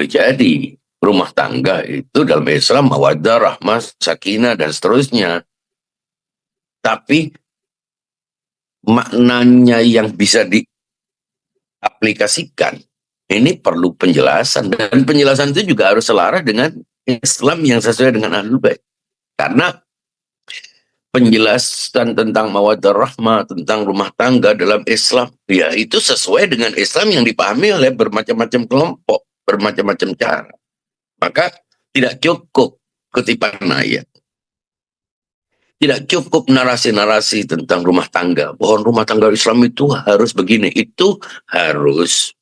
boleh jadi rumah tangga itu dalam Islam mawaddah, rahmah, sakinah dan seterusnya. Tapi maknanya yang bisa diaplikasikan ini perlu penjelasan, dan penjelasan itu juga harus selaras dengan Islam yang sesuai dengan Ahlul Bait. Karena penjelasan tentang mawaddah rahmah, tentang rumah tangga dalam Islam, ya itu sesuai dengan Islam yang dipahami oleh bermacam-macam kelompok, bermacam-macam cara. Maka tidak cukup kutipan ayat. Tidak cukup narasi-narasi tentang rumah tangga. Bahwa rumah tangga Islam itu harus begini. Itu harus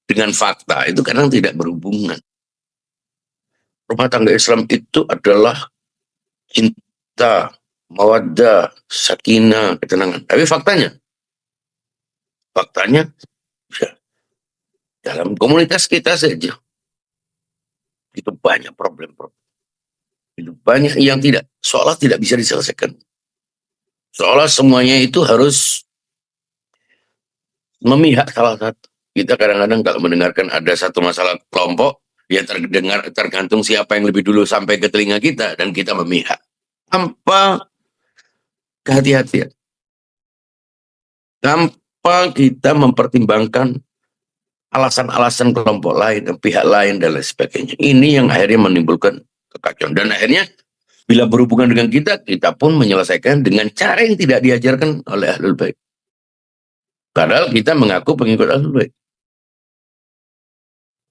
dengan fakta. Itu kadang tidak berhubungan. Rumah tangga Islam itu adalah cinta, mawaddah, sakinah, ketenangan. Tapi faktanya ya, dalam komunitas kita saja itu banyak problem-problem. Itu banyak yang seolah tidak bisa diselesaikan. Seolah semuanya itu harus memihak salah satu. Kita kadang-kadang kalau mendengarkan ada satu masalah kelompok, ya tergantung siapa yang lebih dulu sampai ke telinga kita, dan kita memihak. Tanpa kehati-hatian. Tanpa kita mempertimbangkan alasan-alasan kelompok lain, dan pihak lain, dan lain sebagainya. Ini yang akhirnya menimbulkan kekacauan. Dan akhirnya, bila berhubungan dengan kita pun menyelesaikan dengan cara yang tidak diajarkan oleh Ahlul Bait. Padahal kita mengaku pengikut Ahlul Bait.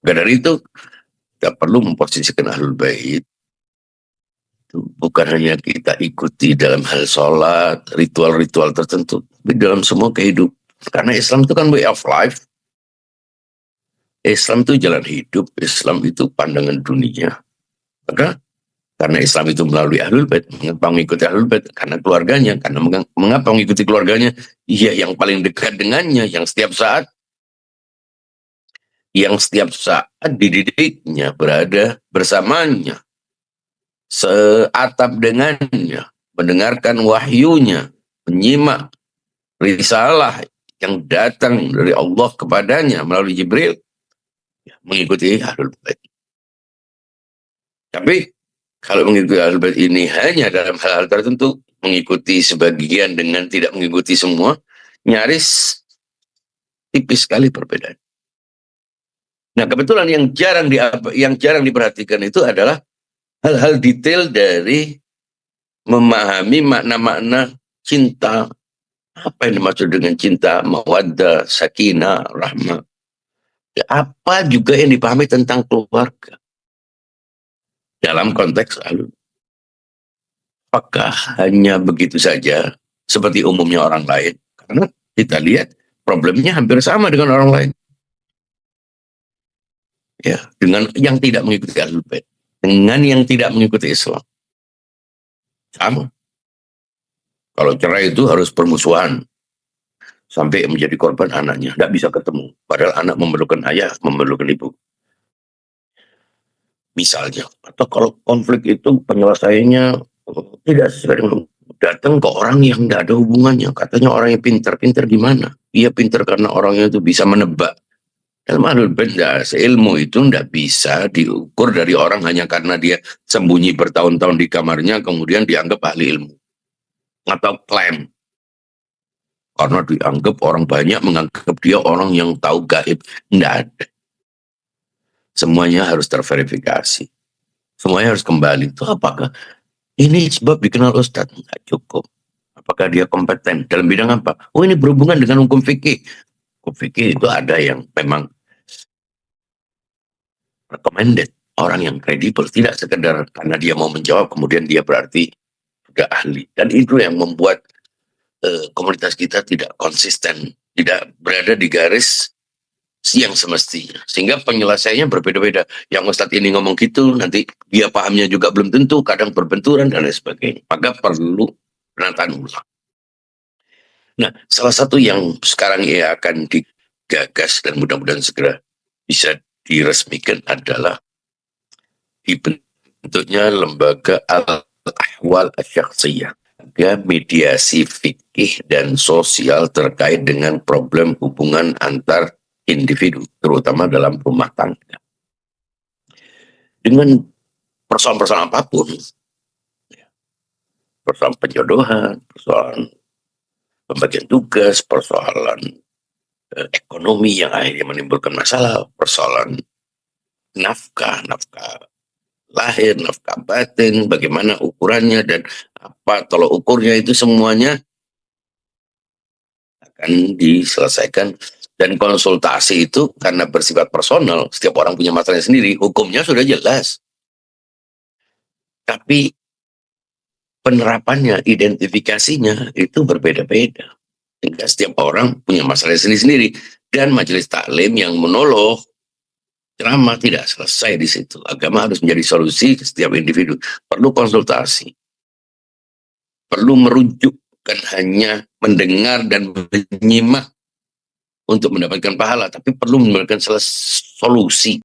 Dari itu, kita perlu memposisikan Ahlul Bait. Bukan hanya kita ikuti dalam hal sholat, ritual-ritual tertentu, tapi dalam semua kehidupan. Karena Islam itu kan way of life. Islam itu jalan hidup, Islam itu pandangan dunia. Maka karena Islam itu melalui Ahlul Bait, mengapa mengikuti Ahlul Bait? Karena keluarganya. Karena mengapa mengikuti keluarganya? Iya, yang paling dekat dengannya, yang setiap saat dididiknya, berada bersamanya, seatap dengannya, mendengarkan wahyunya, menyimak risalah yang datang dari Allah kepadanya melalui Jibril, mengikuti Ahlul Bait. Tapi kalau mengikuti Ahlul Bait ini hanya dalam hal-hal tertentu, mengikuti sebagian dengan tidak mengikuti semua, nyaris tipis sekali perbedaan. Nah, kebetulan yang jarang diperhatikan itu adalah hal-hal detail dari memahami makna-makna cinta. Apa yang dimaksud dengan cinta, mawaddah, sakinah, rahmah. Apa juga yang dipahami tentang keluarga dalam konteks Ahlul. Apakah hanya begitu saja seperti umumnya orang lain? Karena kita lihat problemnya hampir sama dengan orang lain. Ya, dengan yang tidak mengikuti Ahlul Bait, dengan yang tidak mengikuti Islam. Sama. Kalau cerai itu harus permusuhan sampai menjadi korban anaknya, tidak bisa ketemu. Padahal anak memerlukan ayah, memerlukan ibu. Misalnya, atau kalau konflik itu penyelesaiannya tidak sesuai dengan, datang ke orang yang tidak ada hubungannya. Katanya orang yang pintar gimana? Iya pintar karena orangnya itu bisa menebak. Dalam Ahlul Bait ilmu itu tidak bisa diukur dari orang hanya karena dia sembunyi bertahun-tahun di kamarnya kemudian dianggap ahli ilmu atau klaim. Karena dianggap orang banyak menganggap dia orang yang tahu gaib. Tidak ada. Semuanya harus terverifikasi. Semuanya harus kembali. Itu apakah ini sebab dikenal Ustadz? Tidak cukup. Apakah dia kompeten dalam bidang apa? Oh, ini berhubungan dengan hukum fikih. Hukum fikih itu ada yang memang recommended, orang yang kredibel, tidak sekedar karena dia mau menjawab kemudian dia berarti sudah ahli. Dan itu yang membuat komunitas kita tidak konsisten, tidak berada di garis yang semestinya, sehingga penyelesaiannya berbeda-beda. Yang Ustadz ini ngomong gitu, nanti dia pahamnya juga belum tentu, kadang berbenturan dan lain sebagainya. Maka perlu penataan ulang. Nah, salah satu yang sekarang ia akan digagas dan mudah-mudahan segera bisa diresmikan adalah dibentuknya lembaga al-ahwal asyakhsiyah, mediasi fikih dan sosial terkait dengan problem hubungan antar individu, terutama dalam rumah tangga. dengan persoalan-persoalan apapun, persoalan penjodohan, persoalan pembagian tugas, persoalan ekonomi yang akhirnya menimbulkan masalah, persoalan nafkah lahir, nafkah batin, bagaimana ukurannya dan apa tolok ukurnya, itu semuanya akan diselesaikan. Dan konsultasi itu karena bersifat personal, setiap orang punya masalahnya sendiri, hukumnya sudah jelas. Tapi penerapannya, identifikasinya itu berbeda-beda. Sehingga setiap orang punya masalah sendiri-sendiri. Dan majelis taklim yang menolong ceramah tidak selesai di situ. Agama harus menjadi solusi ke setiap individu. Perlu konsultasi. Perlu merujuk, bukan hanya mendengar dan menyimak untuk mendapatkan pahala, tapi perlu mendapatkan solusi.